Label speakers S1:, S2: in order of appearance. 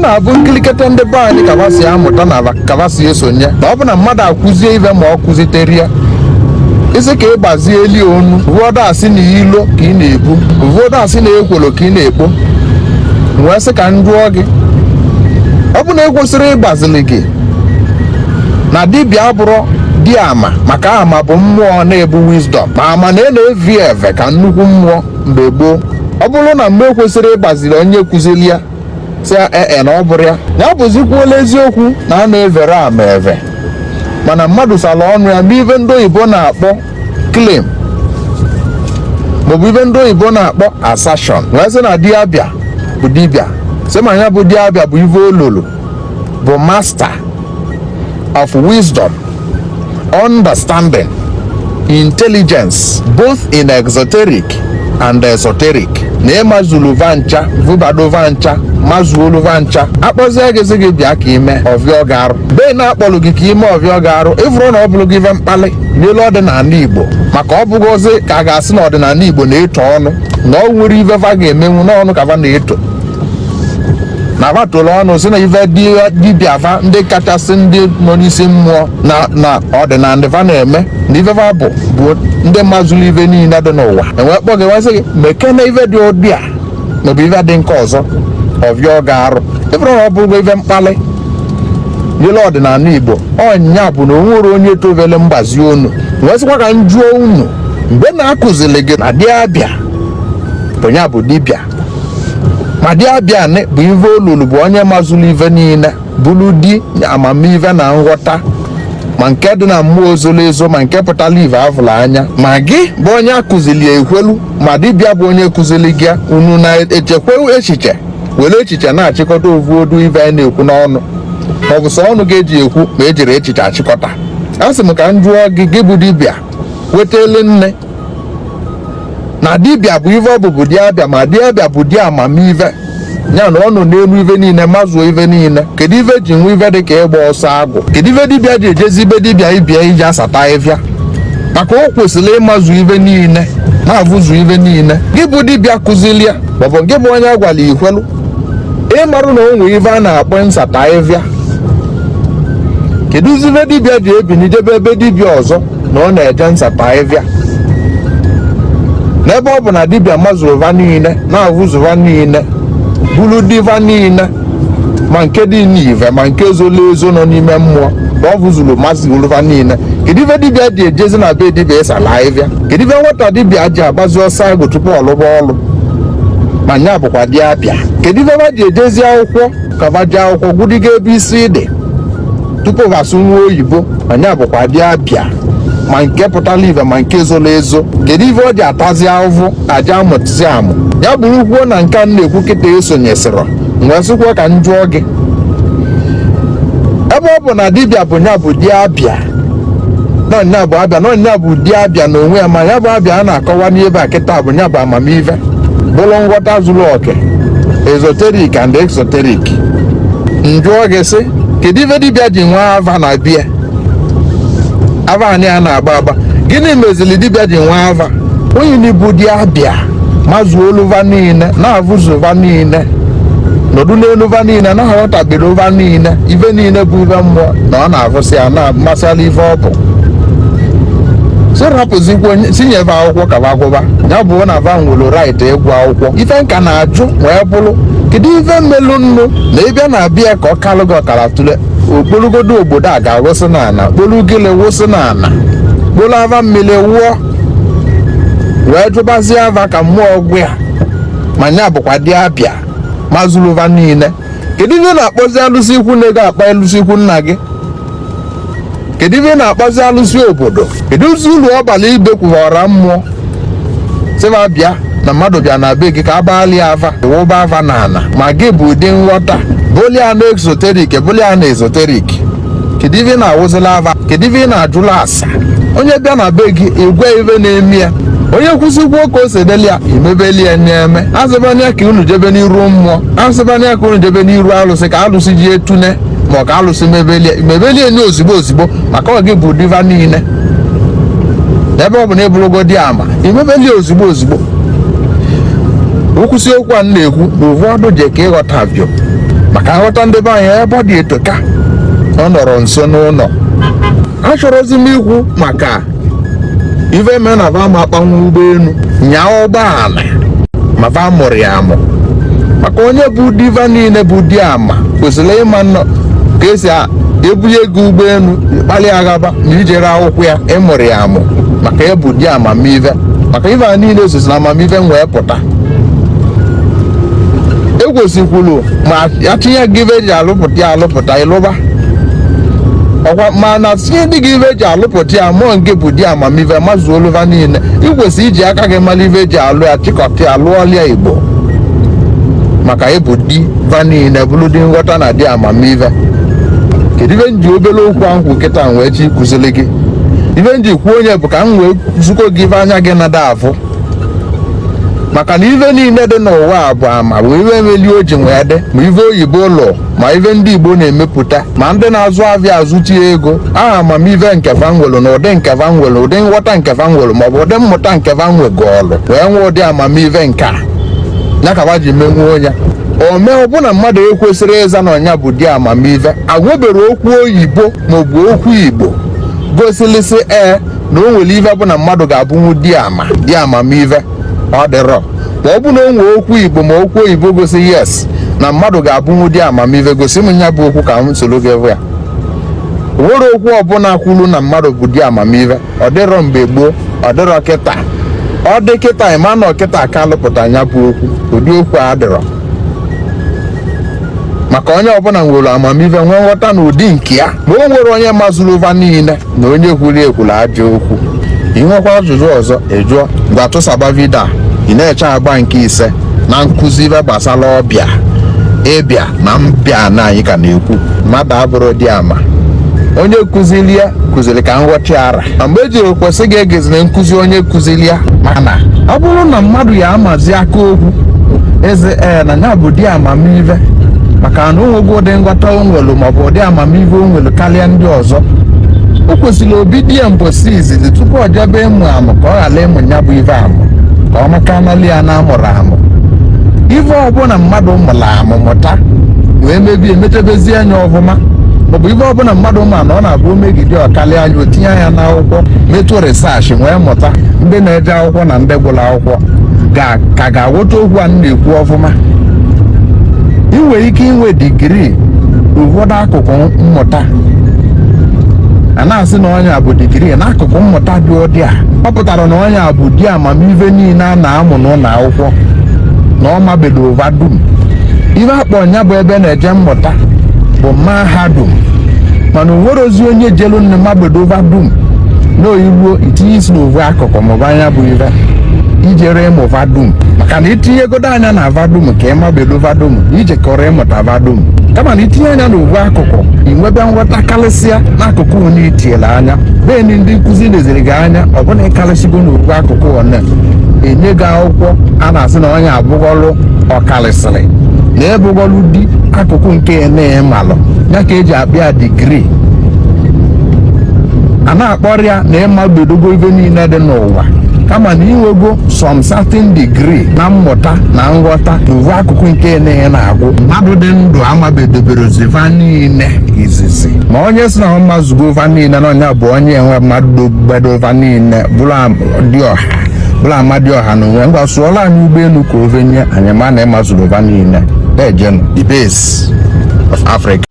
S1: na-abụ nkilikete ndị be anyị ka si amụta na ka si esonye na ọ bụ na mmadụ akụzie ibe ma ọ kụzitere ya isi ka ịgbazie eli onu ụfọdụ asị na ilo ka ị na-ebu ụfọdụ asị na ekwolo ka ị na-ekpo wee sị ka m jụọ gị ọ bụ na ekwesịrị ịgbazili gị na dibịa bụrụ dị ama maka ama bụ mmụọ na-ebu wisdom ma ama na-evi eve ka nnukwu mmụọ mgbe gboo ọ bụrụ na mgbe ekwesịrị ịgbazili onye kụzili ya si na ọ bụrụ ya bụzikwuola eziokwu na a na-evere ama eve mana mmadụ sala ọnụ ya ma ibe ndị oyibo na-akpọ claim maọbụ ibe ndị oyibo na-akpọ assertion wee sị na diabịa bụ dibịa sị ma ya bụ diabịa bụ ive ololo bụ master of wisdom, understanding, intelligence, both in exoteric and esoteric. Na mazulu vancha, vubado vancha, mazuolu vancha. Akpọzie gị sị gị bịa ka ime ọvịọ garụ. Be na akpọlụ gị ka ime ọvịọ garụ, ịfụrụ na ọ bụrụ gị ife mkpali n'elu ọdịnala Igbo. Maka ọ bụgozi ka a ga-asị na ọdịnala Igbo na-eto ọnụ, na ọ nwere ife va ga-emenwu n'ọnụ ka va na-eto. Na vatụlụ ọnụ si na ife dibịa va ndị kachasị ndị nọ n'isi mmụọ na ọdịnala va na-eme na ife va bụ ndị mazụlụ ife niile dị n'ụwa enwee kpọ gị wesị gị meke na ife dị ụdị a maọbụ ife dị nke ọzọ ọvịọ ga-arụ ịfụrụ na ọ bụrụ ife mkpali n'elu ọdịnala Igbo ọnya bụ na o nwere onye tovele mgbazi unu wee sịkwa ka m jụọ unu mgbe na-akụzili gị na diabịa bụ ya bụ dibịa ma diabịa bụ ive olulu bụ onye mazụlụ ive niile bụrụ di amamive na nghọta ma nke dị na mmụọ ozolo ezo ma nke pụtara ive avụla anya ma gị bụ onye akụzili ekwelu ma dibịa bụ onye kụzili gị unu na-echekwa echiche were echiche na-achịkọta ovuodu ive anyị na-ekwu n'ọnụ ma ọ bụ sọ ọnụ ga-eji ekwu ma ejiri echiche achịkọta a sị m ka m jụọ gị bụ dibịa wetele nne na dibịa bụ ive ọbụbụ diabịa ma diabịa bụ di amamive ya na ọ nọ n'elu ive niile mazụọ ive niile kedu ive ji nwe ive dị ka ịgba ọsọ agụ kedu ive dibịa ji ejezi ibe dibịa ibia iji asata ahịfịa maka o kwesịrị ịmazụ ive niile na-avụzụ ive niile gị bụ dibịa kụzili ya maọbụ gị bụ onye agwala ikwelu ịmarụ na o nwere ive a na-akpọ nsata ahịfịa kedu ive dibịa ji ebinidebe ebe dibịa ọzọ na ọ na-eje nsata ahịfịa n'ebe ọ bụ na dibịa mazụrụ va niile na-avụzụ va niile bụrụ diva niile ma nke dị n'ive ma nke zolo ezo nọ n'ime mmụọ na ọ vụzụrụ mazụrụ va niile kedu ife dibịa ji ejezi na be dibịa ịsala ahịfịa kedu ife nwata dibịa ji agbazi ọsọ agụ tupu ọlụba ọlụ ma nya bụkwa diabịa kedu ife va ji ejezi akwụkwọ ka va ji akwụkwọ gwudiga ebe isi dị tupu vasụ nwa oyibo ma nya bụkwa diabịa ma nke pụtara ive ma nke zolo ezo kedu ife ọ ji atazi ahụhụ aja amụtzi amụ ya bụrụ kwuo na nke a na-ekwu kịta esonyesịrọ wee sịkwa ka m jụọ gị ebe ọ bụ na dibịa bụ nya bụ diabịa n'ọnya bụ abịa n'ọnya bụ diabịa na onwe ya ma ya bụ abịa a na-akọwa n'ebe a kịta bụ nya bụ amamive bụrụ nghọta zuru oke ezoterik and exoterik njụọ gị sị kedu ife dibịa ji nwa ava na bie ava anyị a na-agba agba gịnị mezili dibịa ji nwa ava onye n'ibu diabịa mazụọ oluva niile na-avụzụva niile nọdụ n'elu va niile na-aghọtabere ụva niile ive niile bụ ive mmụọ na ọ na-avụsị ya na-amasịala ive ọ bụ sirapụzikwa sinyeve akwụkwọ ka vagwụba ya bụ na va nwere right ịgwụ akwụkwọ ife nka na-ajụ wee bụrụ kedu ife mmelu nnu na ịbịa na-abịa ka ọ kalụ gị ọkara tụle okporogodo obodo a ga-awụsị n'ala kpolu gịle wụsị n'ala kpolu ava mmiri wụọ wee jụbazie ava ka mmụọ ọgwụ ya ma nya bụkwa diabịa mazụlụva niile kedu ife na-akpọzi alụsị ikwu na ego akpa alụsị ikwu nna gị kedu ife na-akpọzi alụsị obodo kedu ụzọ ụlọ ọbalị ibekwughọra mmụọ sịva bịa na mmadụ bịa na be gị ka abalị ava wụba ava n'ala ma gị bụ ụdị nghọta bolia na exoterik bolia na ezoterik kedu ife na-awụzila ava kedu ife na-ajụla asa onye bịa na be gị igwe ife na-eme ya onye kwụsịkwuo ka o sedeli ya imebeli ya na-eme azịbanya ka unu jebe n'iru mmụọ azịbanya ka unu jebe n'iru alụsị ka alụsị ji etune ma ọ ka alụsị mebelie nye ozigbo ozigbo maka ọ gị bụ diva niile ebe ọ bụ na ịbụrụgo di ama imebelie ozigbo ozigbo okwụsị okwu a na-ekwu na ụfọdụ je ka ịghọta bịọ maka nghọta ndị be anyị ebe ọ dị etoka ọ nọrọ nso n'ụlọ. Achọrọzi m ikwu maka ife mee na va ma akpanwu ụgbọelu nyaa ụgbọala ma va mụrụ ya amụ, maka onye bụ diva niile bụ di ama kwesịrị ịma nnọọ ka esi ebunye gị ụgbọelu kpali aghaba na ijere akwụkwọ ya ịmụrụ ya amụ, maka ebu di amamive, maka ife a niile sosi na amamive wee pụta. Egwesikwulu ma ya tinye gị ife eji alụpụta ya alụpụta ịlụba ọkwa, mana tinye ndị gị ife eji alụpụta ya mụọ nke bụ di amamive mazuo oluva niile. Ikwesị iji aka gị mara ife eji alụ ya chịkọta ya lụọlia Igbo, maka ebu di va niile bụrụ dị nghọta na di amamive. Kedu ife nji obere okwu ahụ kịta wee chi kụziri gị? Ife nji kwuo onye bụ ka m wee zukọ gị ife anya gị nada afụ, maka na ife niile dị n'ụwa bụ ama bụ ife emeli o ji nwee dị, ma ife oyibo ụlọ ma ife ndị Igbo na-emepụta, ma ndị na-azụ avịa azụchi ego. Aha amamive nke va nwelu na ụdị nke va nwelu, ụdị nghọta nke va nwelu maọbụ ụdị mmụta nke va nwegolu wee nwee ụdị amamive nke a ya ka va ji menwuo ya. Omee ọbụna mmadụ ekwesịrị ịza na ọnya bụ di amamive agwebere okwu oyibo maọbụ okwu Igbo gosilisi na o nwere ife bụ na mmadụ ga-abụnwu di amamive. Ọ dịrọ ma ọ bụ na o nwee okwu Igbo ma okwu oyibo gosi yes na mmadụ ga-abụnwu di amamive, gosi m nya bụ okwu ka m soro gị ya. O nwere okwu ọbụla kwuru na mmadụ bụ di amamive. Ọ dịrọ mgbe gboo, ọ dịrọ kịta. Ọ dị kịta ịma na ọkịta ka alụpụta nya bụ okwu, ụdị okwu adịrọ, maka onye ọbụla nwere amamive nwee nghọta na ụdị nke ya. Ma o nwere onye mazuru ụva niile na onye kwuru ekwuru ajọ okwu. Ị nwekwa ajụjụ ọzọ ejụọ, gwa tụsaba vidio a ị na-eche agba nke 5 na nkụzi ife gbasara ọbịa ịbịa na mbịa na anyị ka na-ekwu. Mmadụ abụrụ di ama, onye kụziri ya kụziri ka nghọta ara, na mgbe ejiri kwesị gị egeziri nkụzi onye kụziri ya. Mana ọ bụrụ na mmadụ ya amazi aka okwu eze na ya bụ di amamive, maka na o nwego ụdị nghọta o nwelu maọbụ ụdị amamive o nwelu karịa ndị ọzọ, o kwesịrị obi di ya mbosi izizi tupu ọ jebe ịmụ amụ ka ọ ghara ịmụ ya bụ ife amụ, ka ọ maka anali ya na amụrụ amụ. Ife ọbụla mmadụ mụrụ amụ mụta wee mebie emechebezie anya ọfụma, maọbụ ife ọbụla mmadụ ma na ọ na-abụ megide ọkali anya o tinye anya n'akwụkwọ metụ resaachị wee mụta. Ndị na-eje akwụkwọ na ndị gwụrụ akwụkwọ ka ga-aghọta okwu a na-ekwu ọfụma. Ị nwere ike inwe digrii ụfọdụ akụkụ mmụta, a na-asị na onye bụ digrii n'akụkụ mmụta dị ụdị a. Ọ pụtara na onye bụ di amamive niile a na-amụ n'ụlọ akwụkwọ na ọ mabedo ụva dum. Ife akpọ nya bụ ebe na-eje mmụta bụ mahadum, mana o nwere ozi onye jelu nne mabedo ụva dum na oyiruo itinye isi n'ovu akụkụ maọbụ anya bụ ife ijere ịmụ vadum, maka na itinyegodo anya na vadum ka ịmabedo vadum ijekọrọ ịmụta vadum, kama na itinye anya n'ovu akụkụ inwebe nghọta karịsịa n'akụkụ onye itiela anya. Bee ndị nkụzi leziri gị anya ọ bụla ịkarịsịgo n'ovu akụkụ one enye gị akwụkwọ a na-asị na onye abụgọlụ ọkarịsịrị na ebụgọlụ di akụkụ nke na-emalụ ya ka eji akpịa digrii. A na-akpọrịa na ịmabedogo ife niile dị n'ụwa, kama na inwego some certain degree na mmụta na nghọta n'ovu akụkụ nke na-agụ. Mmadụ dị ndụ amabedobere ziva niile izizi, ma onye si na ọmazugo va niile na onye bụ onye enwe mmadụ bedova niile bụrụ amadioha na onwe ngwa sụọla anyị ụgbọelu ka ovenye anyị ma na ịmazuru va niile. Ejenu the base of Africa.